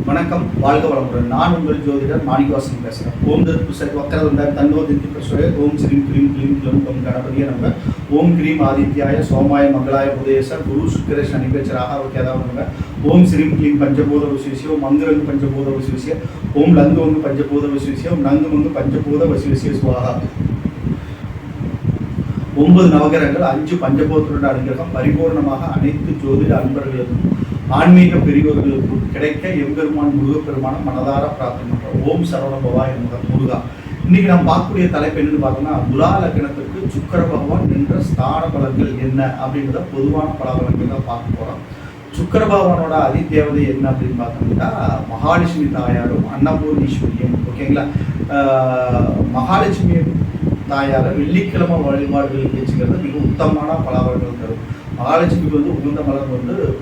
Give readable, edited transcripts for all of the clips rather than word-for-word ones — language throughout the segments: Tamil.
வணக்கம், வாழ்க வளமுடன். நான் உங்கள் ஜோதிடர் மாணிக்கவாசன் பேசுகிறேன். ஓம் தத் சத் வக்கரதுண்ட தன்னோ தித்தி பிரசுரே ஓம் ஸ்ரீம் க்ரீம் க்ளீம் க்ளம் கம் கணபதியே நமக. ஓம் க்ரீம் ஆதித்யாய சோமாய மங்களாய புதேச குரு சுக்கிர சனி பேச்சராக கேதாவ நமக. ஓம் ஸ்ரீம் க்ளீம் பஞ்சபூத விசுவிசிய ஓம் மந்திரங்கு பஞ்சபூத விசுவிசிய ஓம் லங்குவங்கு பஞ்சபூத விசுவிசிய ஓம் நங்குமங்கு பஞ்சபூத விசுவிசிய சுவாகா. 9 நவகிரகங்கள் 5 பஞ்சபூதத்தோட அனுகிரகம் பரிபூர்ணமாக அனைத்து ஜோதிட அன்பர்களுக்கும் ஆன்மீக பெரியவர்களுக்கும் கிடைக்க எம்பெருமான் முருகப்பெருமானம் மனதார பிரார்த்தனை பண்றோம். ஓம் சரவண பவாய முருகா. இன்னைக்கு நம்ம பார்க்கக்கூடிய தலைப்பு என்னன்னு பார்த்தோம்னா, துலா லக்னத்திற்கு சுக்கிர பகவான் என்ற ஸ்தான பலன்கள் என்ன அப்படின்றத பொதுவான பலன்கள் தான் பார்க்க போறோம். சுக்கிர பகவானோட அதிதேவதை என்ன அப்படின்னு பார்த்தோம்னா, மகாலட்சுமி தாயாரும் அன்னபூர்ணீஸ்வரியும். ஓகேங்களா? மகாலட்சுமி தாயார வெள்ளிக்கிழமை வழிபாடுகளுக்கு வச்சுக்கிறது மிக உத்தமமான பலவர்கள் தரும். மகாலட்சுமிக்கு உகந்த மலர்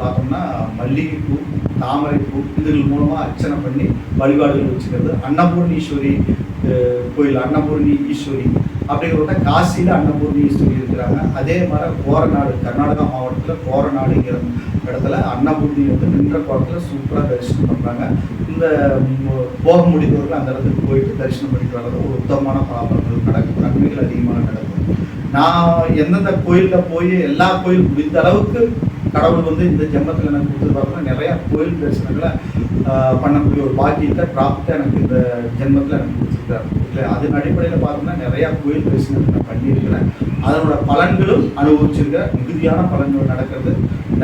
பார்த்தோம்னா மல்லிகைப்பூ, தாமரைப்பூ இதுகள் மூலமாக அர்ச்சனை பண்ணி வழிபாடுகள் வச்சுக்கிறது. அன்னபூர்ணீஸ்வரி கோயில், அன்னபூர்ணி ஈஸ்வரி அப்படிங்கிறத காசியில் அன்னபூர்ணி ஈஸ்வரி இருக்கிறாங்க. அதே மாதிரி கோரநாடு, கர்நாடகா மாவட்டத்தில் கோரநாடுங்கிற இடத்துல அன்னபூர்ணி நின்ற கோலத்தில் சூப்பராக தரிசனம் பண்ணுறாங்க. இந்த போக முடிந்தவர்கள் அந்த இடத்துக்கு போயிட்டு தரிசனம் பண்ணிட்டு வர்றது ஒரு உத்தமமான பலாபலங்கள் நடக்கும், நன்மைகள் அதிகமாக நடக்கும். நான் எந்தெந்த கோயிலில் போய் எல்லா கோயில் முடிந்த அளவுக்கு கடவுள் இந்த ஜென்மத்தில் எனக்கு கொடுத்து பார்த்தோம்னா நிறையா கோயில் தரிசனங்களை பண்ணக்கூடிய ஒரு பாக்கியத்தை ப்ராப்டை எனக்கு இந்த ஜென்மத்தில் எனக்கு கொடுத்துருக்காரு. இல்லை, அதன் அடிப்படையில் பார்த்தோம்னா நிறையா கோயில் தரிசனத்தை நான் பண்ணியிருக்கிறேன். அதனோட பலன்களும் அனுபவிச்சிருக்கிறேன். மிகுதியான பலன்கள் நடக்கிறது,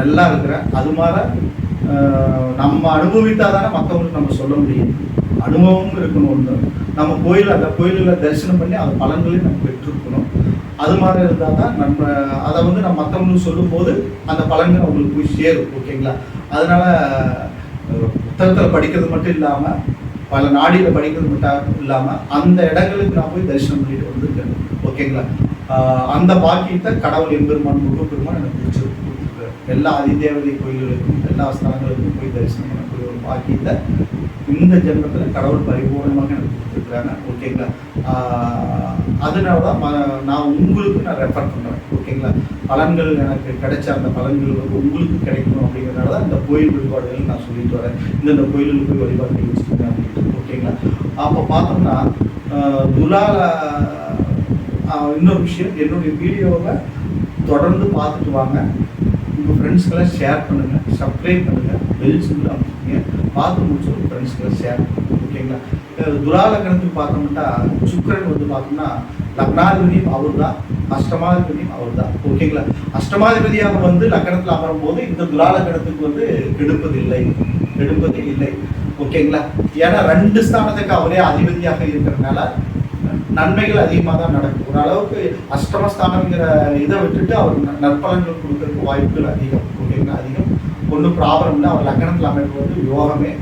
நல்லா இருக்கிறேன். அது மாதிரி நம்ம அனுபவித்தால் தானே மற்றவங்களுக்கு நம்ம சொல்ல முடியும். அனுபவமும் இருக்கணும். ஒன்று நம்ம அந்த கோயிலில் தரிசனம் பண்ணி அந்த பலன்களையும் நம்ம பெற்றிருக்கணும். அது மாதிரி இருந்தால் தான் நம்ம அதை நம்ம மற்றவங்களுக்கு சொல்லும்போது அந்த பலன்கள் அவங்களுக்கு போய் சேரும். ஓகேங்களா? அதனால புத்தகத்தில் படிக்கிறது மட்டும் இல்லாமல் பல நாடியில் படிக்கிறது மட்டும் இல்லாமல் அந்த இடங்களுக்கு நான் போய் தரிசனம் பண்ணிட்டு வந்துருக்கேன். ஓகேங்களா? அந்த பாக்கியத்தை கடவுள் எம்பெருமான் முருகப்பெருமான் எனக்கு பிடிச்சிருக்கு. எல்லா அதிதேவதை கோயில்களுக்கும் எல்லா ஸ்தலங்களுக்கும் போய் தரிசனம் பண்ணக்கூடிய ஒரு பாக்கியத்தை இந்த ஜென்மத்தில் கடவுள் பரிபூர்ணமாக எனக்கு கொடுத்துருக்குறாங்க. ஓகேங்களா? அதனால தான் நான் உங்களுக்கு ரெஃபர் பண்ணுறேன். ஓகேங்களா? பலன்கள் எனக்கு கிடைச்ச அந்த பலன்கள் உங்களுக்கு கிடைக்கணும் அப்படிங்கிறதுனால தான் இந்த கோயில் வழிபாடுகள் நான் சொல்லிட்டு வரேன். இந்த கோயிலுக்கு போய் வழிபாடுகள் வச்சுருக்கேன் அப்படின்ட்டு. ஓகேங்களா? அப்போ பார்த்தோம்னா துலால இன்னொரு விஷயம், என்னுடைய வீடியோவை தொடர்ந்து பார்த்துட்டு வாங்க. உங்கள் ஃப்ரெண்ட்ஸ்க்கெல்லாம் ஷேர் பண்ணுங்கள், சப்ஸ்கிரைப் பண்ணுங்கள், பெல் சிம்பிள் அமைச்சிங்க. பார்த்து முடிச்சு உங்கள் ஃப்ரெண்ட்ஸ்க்கெல்லாம் ஷேர் பண்ணுங்கள். ஓகேங்களா? துலா லக்னத்துக்கு பார்த்தோம்னா சுக்கிரன் பார்த்தோம்னா லக்னாதிபதியும் அவர் தான், அஷ்டமாதிபதியும் அவர் தான். ஓகேங்களா? அஷ்டமாதிபதியாக லக்னத்தில் அமரும் போது இந்த துலா லக்னத்துக்கு கெடுப்பது இல்லை. ஓகேங்களா? ஏன்னா 2 ஸ்தானத்துக்கு அவரே அதிபதியாக இருக்கிறதுனால நன்மைகள் அதிகமாக தான் நடக்கும். ஓரளவுக்கு அஷ்டமஸ்தானங்கிற இதை விட்டுட்டு அவர் நற்பலன்கள் கொடுக்கறதுக்கு வாய்ப்புகள் அதிகம். ஓகேங்களா? அதிகம். ஒன்றும் ப்ராப்ளம் இல்லை. அவர் லக்னத்தில் அமைப்பு யோகமே.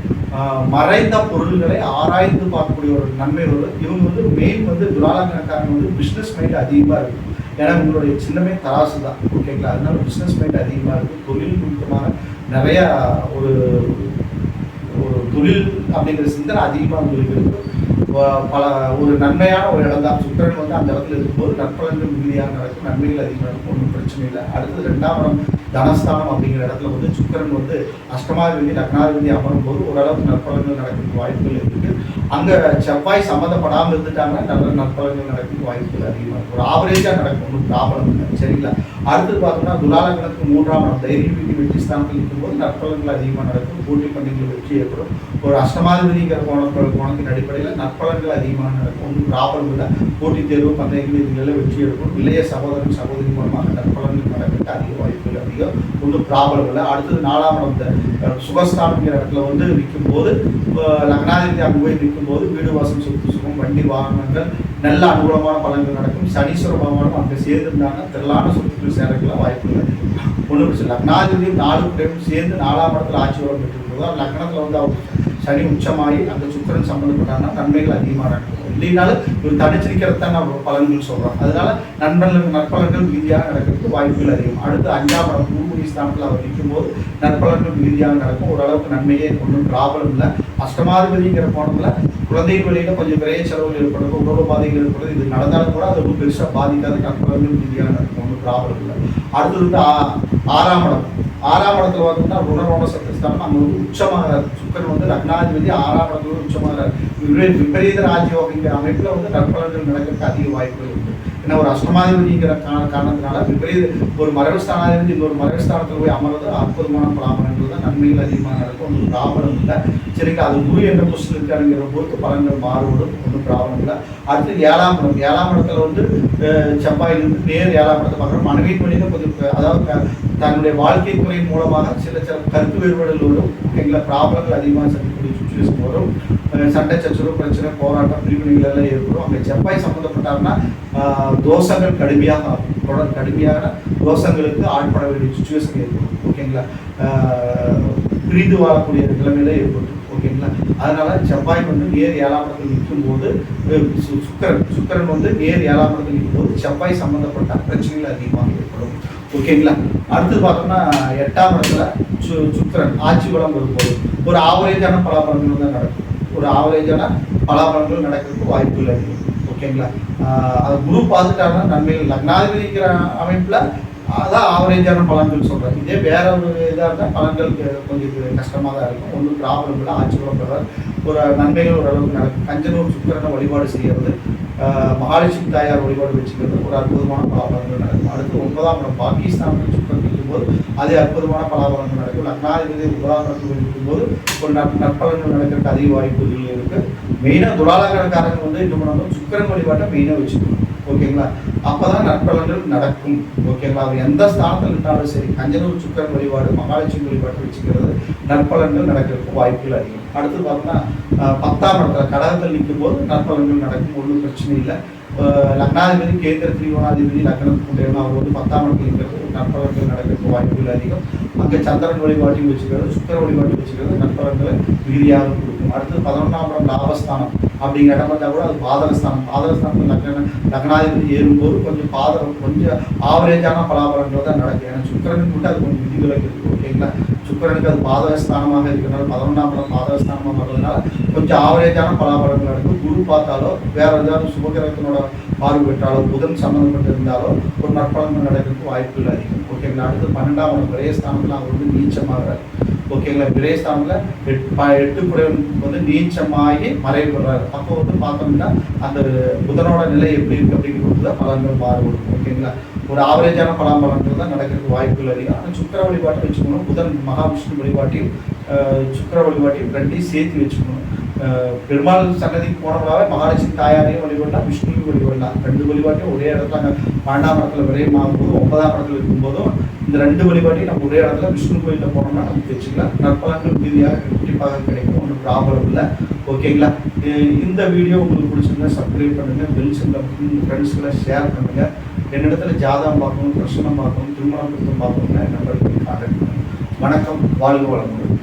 மறைந்த பொருள்களை ஆராய்ந்து பார்க்கக்கூடிய ஒரு நன்மை வரும். இவங்க மெயின் துலாலக்கணக்காரங்க பிஸ்னஸ் மைண்ட் அதிகமாக இருக்கும். ஏன்னா உங்களுடைய சின்னமே தராசு தான். ஓகேங்களா? அதனால பிஸ்னஸ் மைண்ட் அதிகமாக இருக்கும். தொழில் நிமித்தமாக நிறையா ஒரு தொழில் அப்படிங்கிற சிந்தனை அதிகமாக உங்களுக்கு இருக்கும். ஒரு நன்மையான ஒரு இடம் தான் சுக்கிரன் அந்த இடத்துல இருக்கும்போது நற்பலன்கள் மிகுதியாக நடக்கும், நன்மைகள் அதிகமாக இருக்கும். ஒன்றும் பிரச்சனை இல்லை. அடுத்தது 2ஆம் இடம் தனஸ்தானம் அப்படிங்கிற இடத்துல சுக்கிரன் அஷ்டமாதிபதி லக்னாதிபதி அமரும் போது ஓரளவுக்கு நற்பலன்கள் நடக்கிறதுக்கு வாய்ப்புகள் இருக்குது. அங்கே செவ்வாய் சம்மந்தப்படாமல் இருந்துட்டாங்கன்னா நல்ல நற்பலன்கள் நடக்கிறதுக்கு வாய்ப்புகள் அதிகமாக இருக்கும். ஒரு ஆவரேஜாக நடக்கும், ஒன்றும் ப்ராப்ளம் இல்லை. சரிங்களா? அடுத்தது பார்த்தோம்னா துலா லக்னத்துக்கு 3ஆம் இடம் தைரிய வெற்றி ஸ்தானத்தில் இருக்கும்போது நற்பலன்கள் அதிகமாக நடக்கும். போட்டி பண்டிகைகள் வெற்றி ஏற்படும். ஒரு அஷ்டமாதிபதிங்கிற கோணத்தின் அடிப்படையில் நற்பலன்கள் அதிகமாக நடக்கும். ஒன்றும் ப்ராப்ளம் இல்லை. போட்டித் தேர்வு பந்தயங்கள் இதுகளெல்லாம் வெற்றி எடுக்கும். இளைய சகோதரன் சகோதரி மூலமாக நற்பலன்கள் நடக்கிறதுக்கு அதிக வாய்ப்புகள் அதிகம். ஒன்றும் ப்ராப்ளம் இல்லை. அடுத்தது 4ஆம் இடம் சுகஸ்தானங்கிற இடத்துல நிற்கும் போது லக்னாதிபதி அங்கு போய் நிற்கும் போது வீடு வாசம், சொத்து சுகம், வண்டி வாகனங்கள் நல்ல அனுகூலமான பலன்கள் நடக்கும். சனீஸ்வர பகவானும் அங்கே சேர்ந்துருந்தாங்க திரளான சொத்துக்கள் சேரக்கலாம் வாய்ப்புகள் அதிகம். ஒன்றும் பிரச்சனை. லக்னாதிபதியும் 4 பேரும் சேர்ந்து 4ஆம் இடத்துல ஆட்சி வரம் பெற்றிருக்கிறதா லக்னத்தில் அவர் சனி உச்சமாகி அந்த சுக்கிரன் சம்பந்தப்பட்டாங்கன்னா நன்மைகள் அதிகமாக நடக்கும். இல்லைனாலும் இவர் தனிச்சிருக்கிறது தான் நம்ம பலன்கள் சொல்கிறோம். அதனால நற்பலன்கள் மிகுதியாக நடக்கிறதுக்கு வாய்ப்புகள் அதிகம். அடுத்து 5ஆம் இடம் பூர்வீக ஸ்தானத்தில் அவர் நிற்கும் போது நற்பலன்கள் மிகுதியாக நடக்கும். ஓரளவுக்கு நன்மையே ஒன்றும் ப்ராப்ளம் இல்லை. அஷ்டமாதிபதிங்கிற கோணத்தில் குழந்தையின் வழியில் கொஞ்சம் விரைய செலவுகள் ஏற்படுறது, உணவு பாதைகள் ஏற்படுறது, இது நடந்தாலும் கூட அது ஒன்றும் பெருசாக பாதிக்காத நற்பலன்கள் மிகுதியாக நடக்கும். ஒன்றும் ப்ராப்ளம் இல்லை. அடுத்தது 6ஆம் இடம் 6ஆம் இடத்துல பார்த்தோம்னா ருணரோண சத்துஸ்தானம், அங்கே வந்து உச்சமாகிறார் சுக்கிரன் வந்து லக்னாதிபதி 6ஆம் இடத்துல உச்சமாகிறார். விபரீத ராஜயோகிங்கிற அமைப்பில் வந்து நற்பலன்கள் நடக்கிறதுக்கு அதிக வாய்ப்புகள் உண்டு. ஏன்னா ஒரு அஷ்டமாதிபதிங்கிற காரணத்தினால விபரீத ஒரு மறைவு ஸ்தானாதிபதி இன்னொரு மறைவு ஸ்தானத்தில் போய் அமர்றது அற்புதமான பலாபலன்கள் தான், நன்மைகள் அதிகமாக நடக்கும், ஒன்றும் ப்ராப்ளம் இல்லை. சரிங்க, அது குரு என்ற பொசிஷன் இருக்காருங்கிற பொறுத்து பலன்கள் மாறுபடும், ஒன்றும் ப்ராப்ளம் இல்லை. அடுத்து 7ஆம் இடம், 7ஆம் இடத்துல வந்து செவ்வாயிலிருந்து நேர் 7ஆம் இடத்தை பார்க்குறோம். மனைவி வழியில் கொஞ்சம் அதாவது தன்னுடைய வாழ்க்கை முறையின் மூலமாக சில கருத்து வேறுபாடுகள் வரும், ஓகேங்களா, ப்ராப்ளங்கள் அதிகமாக சந்திக்கக்கூடிய சுச்சுவேஷன் வரும், சண்டை சச்சரவு பிரச்சனை போராட்டம் பிரிவினைகள் எல்லாம் ஏற்படும். அங்கே செவ்வாய் சம்மந்தப்பட்டாருன்னா தோஷங்கள் கடுமையாக தொடர் கடுமையான தோஷங்களுக்கு ஆட்பட வேண்டிய சுச்சுவேஷன் ஏற்படும், ஓகேங்களா, பிரிந்து வாழக்கூடிய நிலைமையில ஏற்படும், ஓகேங்களா. அதனால செவ்வாய் வந்து நேர் 7ஆம் இடத்தில் நிற்கும் போது சுக்கிரன் வந்து நேர் 7ஆம் இடத்தில் நிற்கும் போது செவ்வாய் சம்பந்தப்பட்ட பிரச்சனைகள் அதிகமாக ஏற்படும், ஓகேங்களா. அடுத்து பார்த்தோம்னா 8ஆம் இடத்துல சுக்கிரன் ஆட்சி பலம் வரும்போது ஒரு ஆவரேஜான பலாபலன்கள் தான் நடக்கும், ஒரு ஆவரேஜான பலாபலன்கள் நடக்கிறதுக்கு வாய்ப்புகள் அதிகம், ஓகேங்களா. அது குரு பார்த்துட்டாங்கன்னா நன்மைகள், லக்னாதிபதிக்கிற அமைப்பில் அதான் ஆவரேஜான பலன்கள் சொல்கிறேன். இதே வேற ஒரு இதாக இருந்தால் பலன்கள் கொஞ்சம் கஷ்டமாக தான் இருக்கும், ஒன்றும் ப்ராப்ளம் இல்லை. ஆட்சி பலம் பெற ஒரு நன்மைகள் ஓரளவுக்கு நடக்கும். கஞ்சனூர் சுக்கிரனை வழிபாடு செய்கிறது, மகாலட்சுமி தாயார் வழிபாடு வச்சுக்கிறது ஒரு அற்புதமான பலாபலன்கள் நடக்கும். அடுத்து 9ஆம் இடம் பாகிஸ்தானில் சுக்கிரன் இருக்கும்போது அதே அற்புதமான பலாபலன்கள் நடக்கும். லக்னாதிபதி 9ஆம் இடத்தில் இருக்கும்போது ஒரு நற்பலன்கள் நடக்கிறதுக்கு அதிக வாய்ப்புகள் இருக்குது. மெயினாக துலாலகரக்காரங்க வந்து என்ன பண்ணணும், சுக்கிரன் வழிபாட்டை மெயினாக வச்சுக்கணும், ஓகேங்களா. அப்போதான் நற்பலன்கள் நடக்கும், ஓகேங்களா. அவர் எந்த ஸ்தானத்தில் இருந்தாலும் சரி கஞ்சனூர் சுக்கிரன் வழிபாடு மகாலட்சுமி வழிபாட்டை வச்சுக்கிறது நற்பலன்கள் நடக்கிறதுக்கு வாய்ப்புகள் அதிகம். அடுத்து பார்த்தோம்னா 10ஆம் இடத்துல கடகத்தில் நிற்கும் போது நற்பலன்கள் நடக்கும், ஒன்றும் பிரச்சனை இல்லை. லக்னாதிபதி கேந்திர திரிகோணாதிபதி லக்னத்துக்கு அவர் வந்து 10ஆம் இடத்தில் இருக்கிறது நற்பலன்கள் நடக்கிறதுக்கு வாய்ப்புகள் அதிகம். அங்கே சந்திரன் வழிபாட்டையும் வச்சுக்கிறது சுக்கிர வழிபாட்டையும் வச்சுக்கிறது நற்பலன்களை மிகுதியாக கொடுக்கும். அடுத்து 11ஆம் இடம் லாபஸ்தானம் அப்படிங்கிற இடம் வந்தால் கூட அது பாதகஸ்தானம். பாதகஸ்தானத்தில் லக்னாதிபதி ஏறும்போது கொஞ்சம் ஆவரேஜான பலாபலன்கள் தான் நடக்கும். ஏன்னா சுக்கிரனுக்கு மட்டும் அது கொஞ்சம் விதிவிலக்கு இருக்குது, ஓகேங்களா. சுக்கிரனுக்கு அது பாதகஸ்தானமாக இருக்கிறனால 11ஆம் இடம் பாதகஸ்தானமாக வர்றதுனால கொஞ்சம் ஆவரேஜான பலாபலன்கள் நடக்கும். குரு பார்த்தாலோ வேற ஏதாவது சுபகிரகத்தினோட பார்வை பெற்றாலோ புதன் சம்மந்தப்பட்டு இருந்தாலோ ஒரு நற்பலன்கள் நடக்கிறதுக்கு வாய்ப்புகள் அதிகம், ஓகேங்களா. அடுத்து 12ஆம் இடம் விரயஸ்தானத்தில் அவர் வந்து நீச்சமாகிறார், ஓகேங்களா. விரயஸ்தானத்தில் 8 குடைவன் வந்து நீச்சமாகி மறைவு வர்றாரு. அப்போ வந்து பார்த்தோம்னா அந்த புதனோட நிலை எப்படி இருக்குது அப்படிங்கிறது பலன்கள் மாறுபடும், ஓகேங்களா. ஒரு ஆவரேஜான பலாபலன்கள் தான் நடக்கிறதுக்கு வாய்ப்புகள் அதிகம். ஆனால் சுக்கிர வழிபாட்டை வச்சுக்கணும், புதன் மகாவிஷ்ணு வழிபாட்டையும் சுக்கிர வழிபாட்டையும் ரெண்டையும் சேர்த்து வச்சுக்கணும். பெருமாள் சன்னதிக்கு போனவங்களாவே மகாலட்சுமி தாயாரையும் வழிபடலாம், விஷ்ணுவையும் வழிபடலாம். 2 வழிபாட்டையும் ஒரே இடத்துல 12ஆம் இடத்துல விரயமாகும் போதும் 9ஆம் இடத்துல இருக்கும்போதும் இந்த 2 வழிபாட்டையும் நம்ம ஒரே இடத்துல விஷ்ணு கோயிலில் போனோம்னா நமக்கு வச்சுக்கலாம். நற்பலன்கள் மீதியாக கண்டிப்பாக கிடைக்கும், ஒன்றும் ப்ராப்ளம் இல்லை, ஓகேங்களா. இந்த வீடியோ உங்களுக்கு பிடிச்சிருந்தா சப்ஸ்கிரைப் பண்ணுங்கள், பெல் சிம்பிள் ஃப்ரெண்ட்ஸ்களை ஷேர் பண்ணுங்கள். என்னிடத்துல ஜாதகம் பார்க்கணும், பிரசனம் பார்க்கணும், திருமணம் பொருத்தம் பார்க்கணும்னா நம்பருக்கு கான்டாக்ட் பண்ணுங்கள். வணக்கம், வாழ்க வளமுடன்.